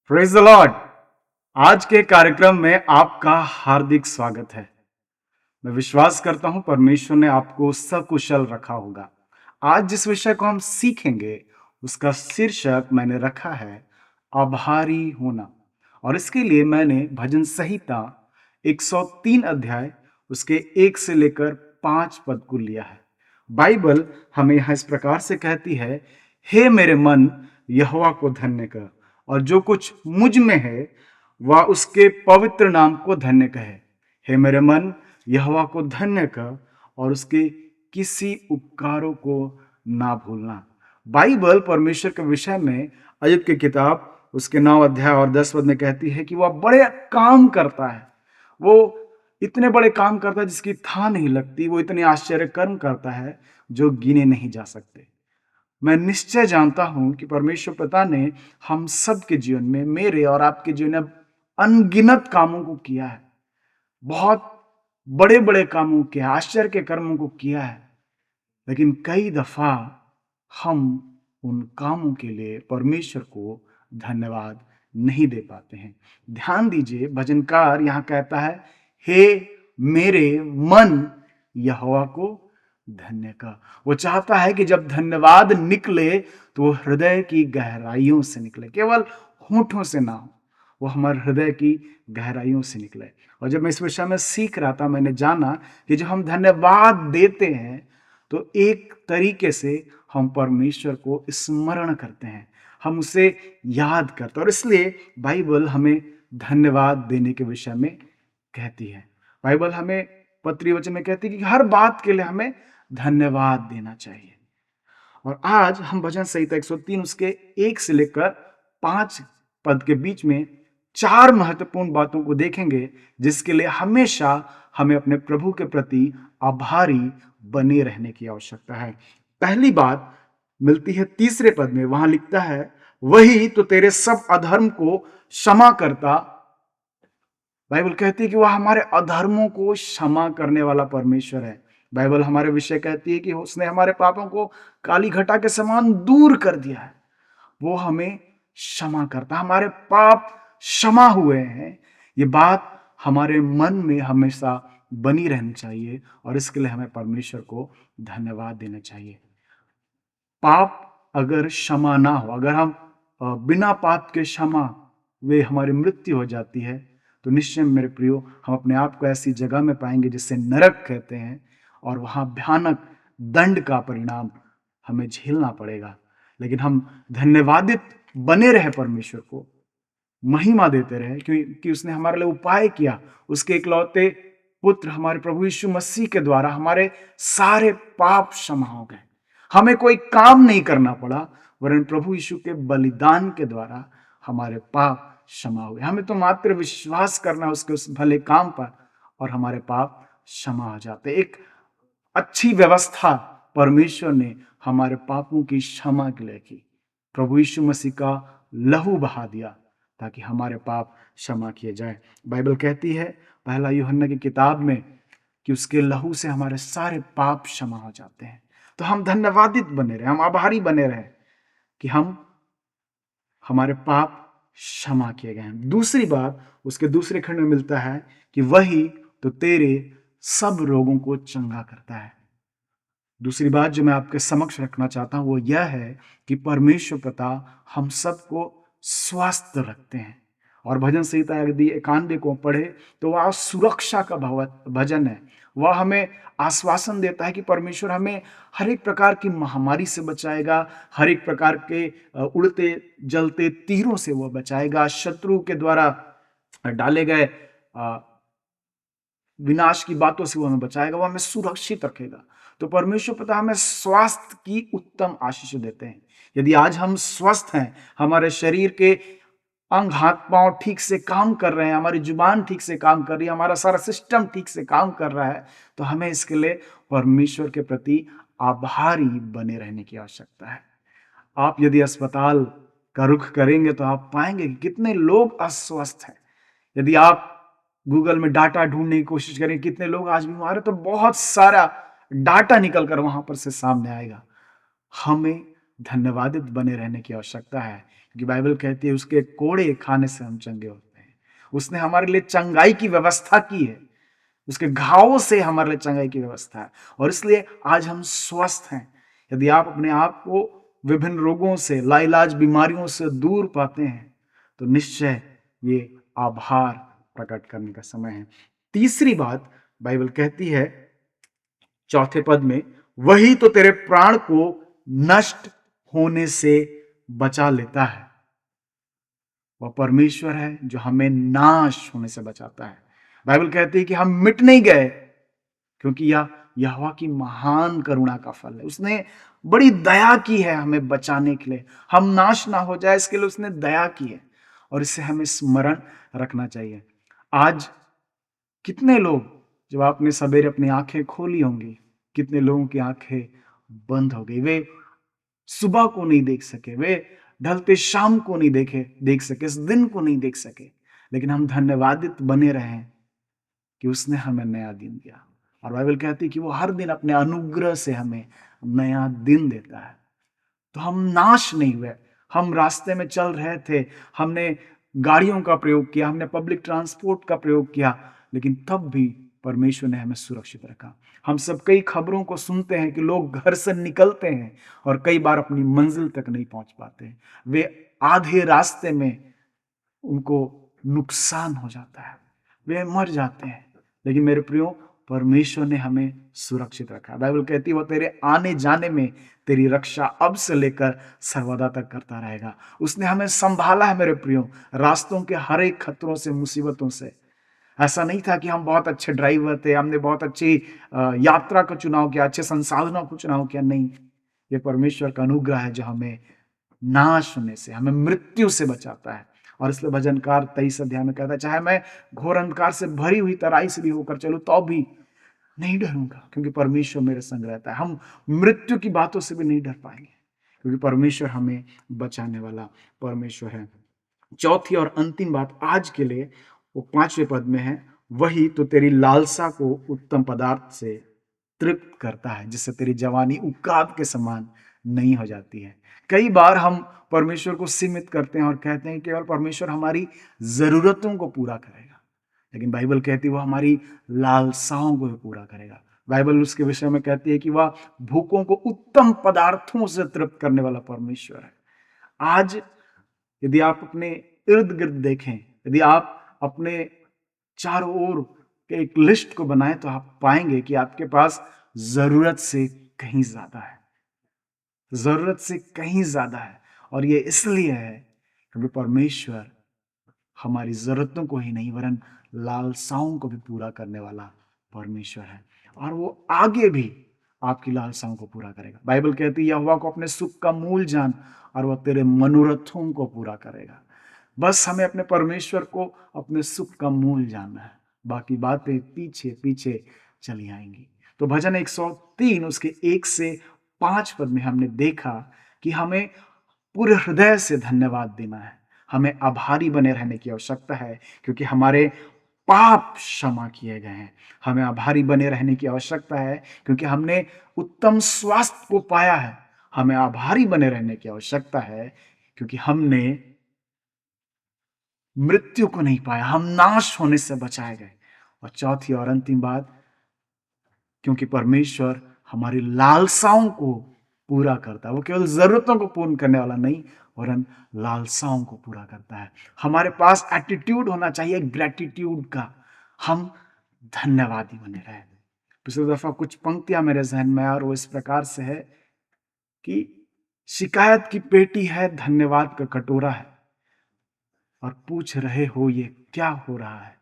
Praise the Lord. आज के कार्यक्रम में आपका हार्दिक स्वागत है। मैं विश्वास करता हूं परमेश्वर ने आपको सकुशल रखा होगा। आज जिस विषय को हम सीखेंगे उसका शीर्षक मैंने रखा है आभारी होना। और इसके लिए मैंने भजन संहिता 103 अध्याय उसके 1 से लेकर 5 पद को लिया है। बाइबल हमें यहां इस प्रकार से कहती है, हे मेरे मन यहोवा को धन्य कर और जो कुछ मुझ में है वह उसके पवित्र नाम को धन्य कहे। हे मेरे मन यहोवा को धन्य कर और उसके किसी उपकारों को ना भूलना। बाइबल परमेश्वर के विषय में अय्यूब की किताब उसके 9 अध्याय और 10 पद में कहती है कि वह बड़े काम करता है। वो इतने बड़े काम करता है जिसकी था नहीं लगती। वो इतने आश्चर्य कर्म करता है जो गिने नहीं जा सकते। मैं निश्चय जानता हूं कि परमेश्वर पिता ने हम सब के जीवन में, मेरे और आपके जीवन में अनगिनत कामों को किया है। बहुत बड़े बड़े कामों के, आश्चर्य के कर्मों को किया है। लेकिन कई दफा हम उन कामों के लिए परमेश्वर को धन्यवाद नहीं दे पाते हैं। ध्यान दीजिए, भजनकार यहां कहता है, हे मेरे मन यहोवा को धन्य का। वो चाहता है कि जब धन्यवाद निकले तो वो हृदय की गहराइयों से निकले, केवल होठों से ना हो, वो हमारे हृदय की गहराइयों से निकले। और जब मैं इस विषय में सीख रहा था, मैंने जाना कि जब हम धन्यवाद देते हैं तो एक तरीके से हम परमेश्वर को स्मरण करते हैं, हम उसे याद करते हैं। और इसलिए बाइबल हमें धन्यवाद देने के विषय में कहती है। बाइबल हमें पत्री वचन में कहती है कि हर बात के लिए हमें धन्यवाद देना चाहिए। और आज हम भजन संहिता 103 उसके 1 से लेकर 5 पद के बीच में 4 महत्वपूर्ण बातों को देखेंगे जिसके लिए हमेशा हमें अपने प्रभु के प्रति आभारी बने रहने की आवश्यकता है। पहली बात मिलती है तीसरे पद में। वहां लिखता है, वही तो तेरे सब अधर्म को क्षमा करता। बाइबल कहती है कि वह हमारे अधर्मों को क्षमा करने वाला परमेश्वर है। बाइबल हमारे विषय कहती है कि उसने हमारे पापों को काली घटा के समान दूर कर दिया है। वो हमें क्षमा करता, हमारे पाप क्षमा हुए हैं। ये बात हमारे मन में हमेशा बनी रहनी चाहिए और इसके लिए हमें परमेश्वर को धन्यवाद देना चाहिए। पाप अगर क्षमा ना हो, अगर हम बिना पाप के क्षमा वे हमारी मृत्यु हो जाती है, तो निश्चय मेरे प्रियो हम अपने आप को ऐसी जगह में पाएंगे जिसे नरक कहते हैं, और वहां भयानक दंड का परिणाम हमें झेलना पड़ेगा। लेकिन हम धन्यवादित बने रहे, परमेश्वर को महिमा देते रहे क्योंकि उसने हमारे लिए उपाय किया। उसके इकलौते पुत्र हमारे प्रभु यीशु मसीह के द्वारा हमारे सारे पाप क्षमा हो गए। हमें कोई काम नहीं करना पड़ा, वरन प्रभु यीशु के बलिदान के द्वारा हमारे पाप क्षमा हुए। हमें तो मात्र विश्वास करना उसके उस भले काम पर और हमारे पाप क्षमा हो जाते। एक अच्छी व्यवस्था परमेश्वर ने हमारे पापों की क्षमा के लिए की। प्रभु यीशु मसीह का लहू बहा दिया ताकि हमारे पाप क्षमा किए जाए। बाइबल कहती है पहला यूहन्ना की किताब में कि उसके लहू से हमारे सारे पाप क्षमा हो जाते हैं। तो हम धन्यवादित बने रहे, हम आभारी बने रहे कि हमारे पाप क्षमा किए गए हैं। दूसरी बात उसके दूसरे खंड में मिलता है कि वही तो तेरे सब रोगों को चंगा करता है। दूसरी बात जो मैं आपके समक्ष रखना चाहता हूं वो यह है कि परमेश्वर पिता हम सबको स्वस्थ रखते हैं। और भजन संहिता यदि 91 को पढ़े तो वह सुरक्षा का भजन है। वह हमें आश्वासन देता है कि परमेश्वर हमें हर एक प्रकार की महामारी से बचाएगा, हर एक प्रकार के उड़ते जलते तीरों से वह बचाएगा, शत्रु के द्वारा डाले गए विनाश की बातों से वो हमें बचाएगा, वो हमें सुरक्षित रखेगा। तो परमेश्वर पिता हमें स्वास्थ्य की उत्तम आशीष देते हैं। यदि आज हम स्वस्थ हैं, हमारे शरीर के अंग हाथ पांव ठीक से काम कर रहे हैं, हमारी जुबान ठीक से काम कर रही है, हमारा सारा सिस्टम ठीक से काम कर रहा है, तो हमें इसके लिए परमेश्वर के प्रति आभारी बने रहने की आवश्यकता है। आप यदि अस्पताल का रुख करेंगे तो आप पाएंगे कि कितने लोग अस्वस्थ हैं। यदि आप गूगल में डाटा ढूंढने की कोशिश करें कितने लोग आज बीमार हैं, तो बहुत सारा डाटा निकल कर वहां पर से सामने आएगा। हमें धन्यवादित बने रहने की आवश्यकता है क्योंकि बाइबल कहती है उसके कोड़े खाने से हम चंगे होते हैं। उसने हमारे लिए चंगाई की व्यवस्था की है, उसके घावों से हमारे लिए चंगाई की व्यवस्था है, और इसलिए आज हम स्वस्थ हैं। यदि आप अपने आप को विभिन्न रोगों से, लाइलाज बीमारियों से दूर पाते हैं, तो निश्चय ये आभार प्रकट करने का समय है। तीसरी बात बाइबल कहती है चौथे पद में, वही तो तेरे प्राण को नष्ट होने से बचा लेता है। वह परमेश्वर है जो हमें नाश होने से बचाता है। बाइबल कहती है कि हम मिट नहीं गए, क्योंकि यह यहोवा की महान करुणा का फल है। उसने बड़ी दया की है हमें बचाने के लिए, हम नाश ना हो जाए इसके लिए उसने दया की है, और इसे हमें स्मरण रखना चाहिए। आज कितने लोग, जब आपने सवेरे अपनी आंखें खोली होंगी, कितने लोगों की आंखें बंद हो गई, वे सुबह को नहीं देख सके, वे ढलते शाम को नहीं देख सके, इस दिन को नहीं देख सके। लेकिन हम धन्यवादित बने रहे कि उसने हमें नया दिन दिया। और बाइबल कहती है कि वो हर दिन अपने अनुग्रह से हमें नया दिन देता है। तो हम नाश नहीं हुए। हम रास्ते में चल रहे थे, हमने गाड़ियों का प्रयोग किया, हमने पब्लिक ट्रांसपोर्ट का प्रयोग किया, लेकिन तब भी परमेश्वर ने हमें सुरक्षित रखा। हम सब कई खबरों को सुनते हैं कि लोग घर से निकलते हैं और कई बार अपनी मंजिल तक नहीं पहुंच पाते। वे आधे रास्ते में उनको नुकसान हो जाता है, वे मर जाते हैं। लेकिन मेरे प्रियो, परमेश्वर ने हमें सुरक्षित रखा। बाइबल कहती है वो तेरे आने जाने में तेरी रक्षा अब से लेकर सर्वदा तक करता रहेगा। उसने हमें संभाला है मेरे प्रियो, रास्तों के हर एक खतरों से, मुसीबतों से। ऐसा नहीं था कि हम बहुत अच्छे ड्राइवर थे, हमने बहुत अच्छी यात्रा का चुनाव किया, अच्छे संसाधनों को चुनाव किया। नहीं, ये परमेश्वर का अनुग्रह है जो हमें नाश होने से, हमें मृत्यु से बचाता है। और इसलिए भजनकार 23 अध्याय में कहता है, चाहे मैं घोर अंधकार से भरी हुई तराई से भी होकर चलूं तो भी नहीं डरूंगा, क्योंकि परमेश्वर मेरे संग रहता है। हम मृत्यु की बातों से भी नहीं डर पाएंगे, क्योंकि परमेश्वर हमें बचाने वाला परमेश्वर है। चौथी और अंतिम बात आज के लिए वो 5वें पद में है, वही तो तेरी लालसा को उत्तम पदार्थ से तृप्त करता है, जिससे तेरी जवानी उकाब के समान नहीं हो जाती है। कई बार हम परमेश्वर को सीमित करते हैं और कहते हैं केवल परमेश्वर हमारी जरूरतों को पूरा करेगा, लेकिन बाइबल कहती है वो हमारी लालसाओं को भी पूरा करेगा। बाइबल उसके विषय में कहती है कि वह भूखों को उत्तम पदार्थों से तृप्त करने वाला परमेश्वर है। आज यदि आप अपने इर्द गिर्द देखें, यदि आप अपने चारों ओर के एक लिस्ट को बनाएं, तो आप पाएंगे कि आपके पास जरूरत से कहीं ज्यादा है, जरूरत से कहीं ज्यादा है। और ये इसलिए है क्योंकि परमेश्वर हमारी जरूरतों को ही नहीं वरन लालसाओं को भी पूरा करने वाला परमेश्वर है, और वो आगे भी आपकी लालसाओं को पूरा करेगा। बाइबल कहती है यहोवा को अपने सुख का मूल जान और वह तेरे मनोरथों को पूरा करेगा। बस हमें अपने परमेश्वर को अपने सुख का मूल जानना है, बाकी बातें पीछे पीछे चली आएंगी। तो भजन 103 उसके 1 से 5 पद में हमने देखा कि हमें पूरे हृदय से धन्यवाद देना है, हमें आभारी बने रहने की आवश्यकता है, क्योंकि हमारे पाप क्षमा किए गए हैं। हमें आभारी बने रहने की आवश्यकता है क्योंकि हमने उत्तम स्वास्थ्य को पाया है। हमें आभारी बने रहने की आवश्यकता है क्योंकि हमने मृत्यु को नहीं पाया, हम नाश होने से बचाए गए। और चौथी और अंतिम बात, क्योंकि परमेश्वर हमारी लालसाओं को पूरा करता है। वो केवल जरूरतों को पूर्ण करने वाला नहीं, वरन लालसाओं को पूरा करता है। हमारे पास एटीट्यूड होना चाहिए ग्रेटिट्यूड का, हम धन्यवादी बने रहे। पिछली दफा कुछ पंक्तियां मेरे जहन में और वो इस प्रकार से है कि शिकायत की पेटी है, धन्यवाद का कटोरा है, और पूछ रहे हो ये क्या हो रहा है।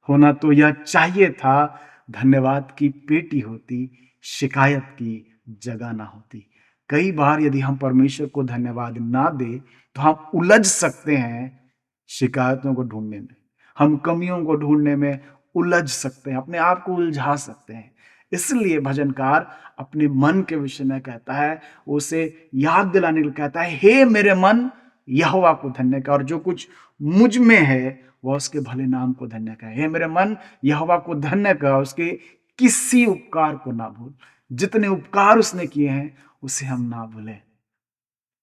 होना तो यह चाहिए था, धन्यवाद की पेटी होती, शिकायत की जगह ना होती। कई बार यदि हम परमेश्वर को धन्यवाद ना दे तो हम उलझ सकते हैं शिकायतों को ढूंढने में, हम कमियों को ढूंढने में उलझ सकते हैं, अपने आप को उलझा सकते हैं। इसलिए भजनकार अपने मन के विषय में कहता है, उसे याद दिलाने के लिए कहता है, हे मेरे मन यहोवा को धन्य कर, और जो कुछ मुझ में है वह उसके भले नाम को धन्य कर। हे मेरे मन यहोवा को धन्य कर, उसके किसी उपकार को ना भूल। जितने उपकार उसने किए हैं उसे हम ना भूले,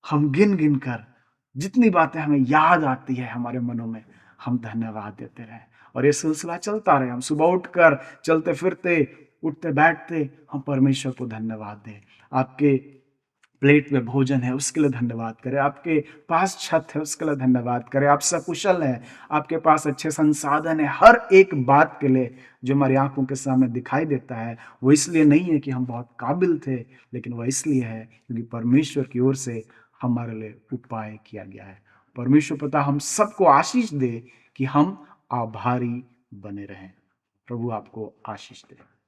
हम गिन गिन कर जितनी बातें हमें याद आती है हमारे मनों में, हम धन्यवाद देते रहें और ये सिलसिला चलता रहे। हम सुबह उठकर चलते फिरते, उठते बैठते हम परमेश्वर को धन्यवाद दें। आपके प्लेट में भोजन है उसके लिए धन्यवाद करें, आपके पास छत है उसके लिए धन्यवाद करें, आप सकुशल हैं, आपके पास अच्छे संसाधन है। हर एक बात के लिए जो हमारी आंखों के सामने दिखाई देता है, वो इसलिए नहीं है कि हम बहुत काबिल थे, लेकिन वह इसलिए है क्योंकि परमेश्वर की ओर से हमारे लिए उपाय किया गया है। परमेश्वर पिता हम सबको आशीष दे कि हम आभारी बने रहें। प्रभु आपको आशीष दे।